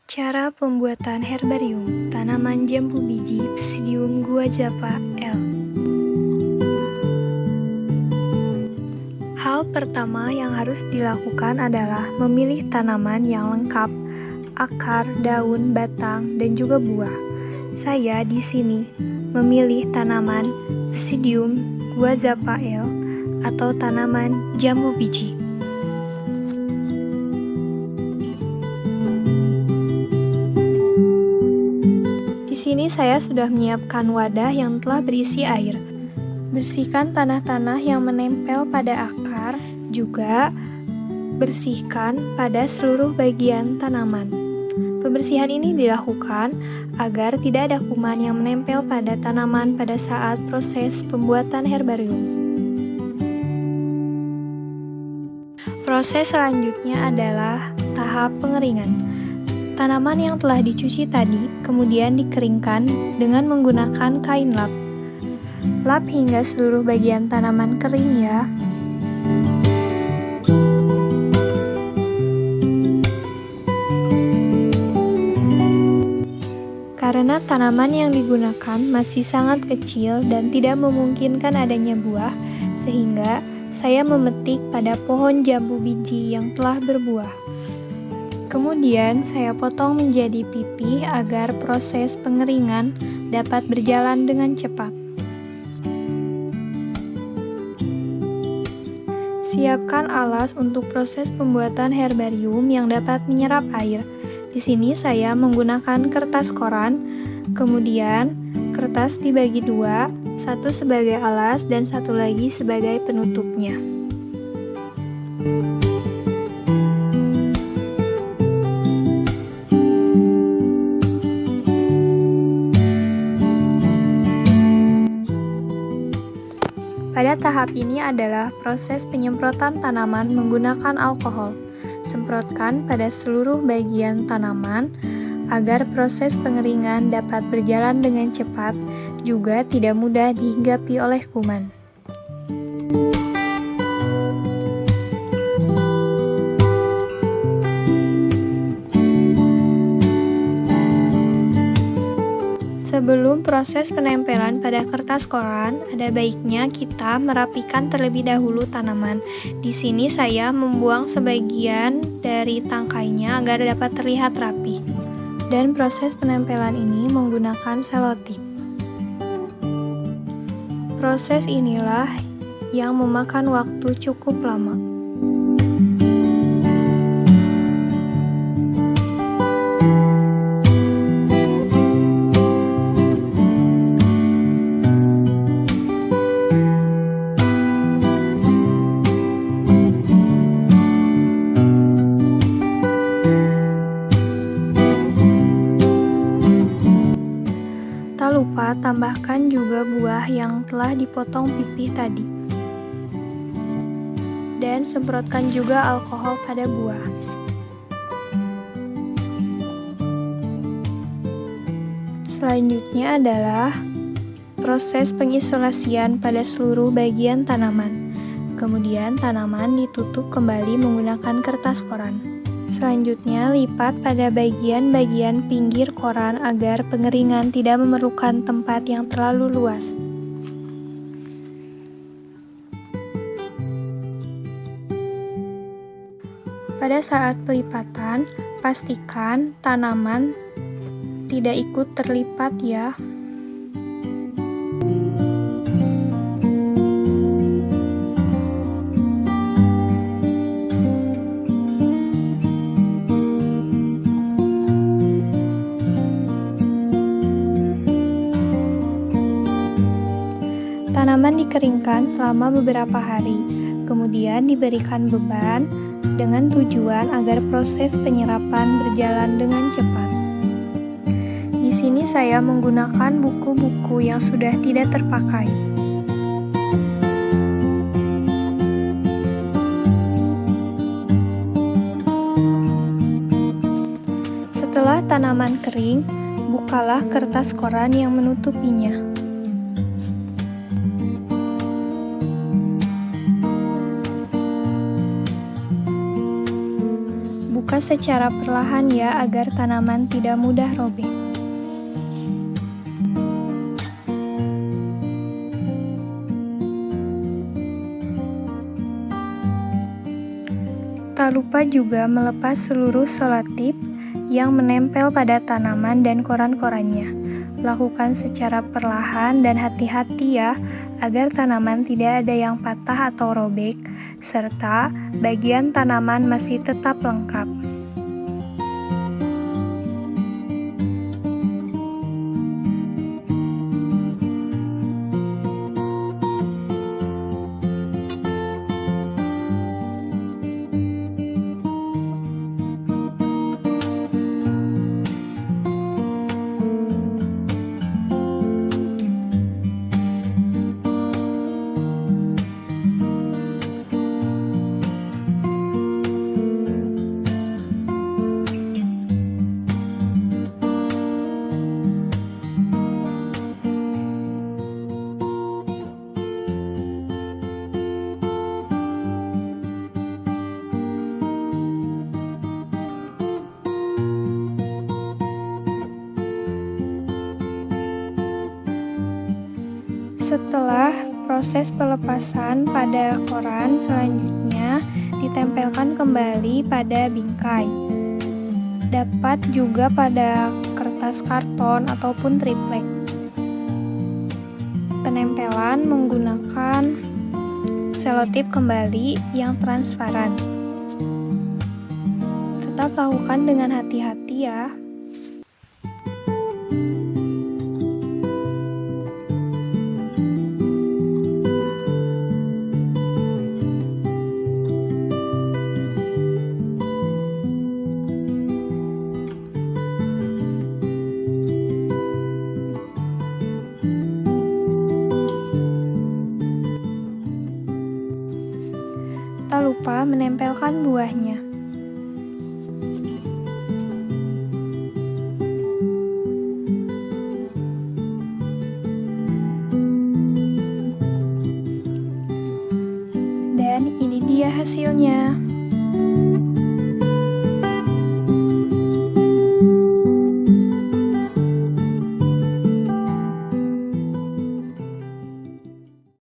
Cara pembuatan herbarium tanaman jambu biji Psidium guajava L. Hal pertama yang harus dilakukan adalah memilih tanaman yang lengkap, akar, daun, batang, dan juga buah. Saya di sini memilih tanaman Psidium guajava L atau tanaman jambu biji. Di sini saya sudah menyiapkan wadah yang telah berisi air. Bersihkan tanah-tanah yang menempel pada akar, juga bersihkan pada seluruh bagian tanaman. Pembersihan ini dilakukan agar tidak ada kuman yang menempel pada tanaman pada saat proses pembuatan herbarium. Proses selanjutnya adalah tahap pengeringan. Tanaman yang telah dicuci tadi kemudian dikeringkan dengan menggunakan kain lap. Lap hingga seluruh bagian tanaman kering ya. Karena tanaman yang digunakan masih sangat kecil dan tidak memungkinkan adanya buah, sehingga saya memetik pada pohon jambu biji yang telah berbuah. Kemudian saya potong menjadi pipih agar proses pengeringan dapat berjalan dengan cepat. Siapkan alas untuk proses pembuatan herbarium yang dapat menyerap air. Di sini saya menggunakan kertas koran, kemudian kertas dibagi dua, satu sebagai alas dan satu lagi sebagai penutupnya. Pada tahap ini adalah proses penyemprotan tanaman menggunakan alkohol. Semprotkan pada seluruh bagian tanaman agar proses pengeringan dapat berjalan dengan cepat, juga tidak mudah dihinggapi oleh kuman. Sebelum proses penempelan pada kertas koran, ada baiknya kita merapikan terlebih dahulu tanaman. Di sini saya membuang sebagian dari tangkainya agar dapat terlihat rapi. Dan proses penempelan ini menggunakan selotip. Proses inilah yang memakan waktu cukup lama. Tak lupa tambahkan juga buah yang telah dipotong pipih tadi. Dan semprotkan juga alkohol pada buah. Selanjutnya adalah proses pengisolasian pada seluruh bagian tanaman. Kemudian tanaman ditutup kembali menggunakan kertas koran. Selanjutnya, lipat pada bagian-bagian pinggir koran agar pengeringan tidak memerlukan tempat yang terlalu luas. Pada saat pelipatan, pastikan tanaman tidak ikut terlipat ya. Tanaman dikeringkan selama beberapa hari, kemudian diberikan beban dengan tujuan agar proses penyerapan berjalan dengan cepat. Di sini saya menggunakan buku-buku yang sudah tidak terpakai. Setelah tanaman kering, bukalah kertas koran yang menutupinya. Buka secara perlahan ya agar tanaman tidak mudah robek. Tak lupa juga melepas seluruh selotip yang menempel pada tanaman dan koran-korannya. Lakukan secara perlahan dan hati-hati ya, agar tanaman tidak ada yang patah atau robek, serta bagian tanaman masih tetap lengkap. Setelah proses pelepasan pada koran, selanjutnya ditempelkan kembali pada bingkai. Dapat juga pada kertas karton ataupun triplek. Penempelan menggunakan selotip kembali yang transparan. Tetap lakukan dengan hati-hati ya. Tak lupa menempelkan buahnya. Dan ini dia hasilnya.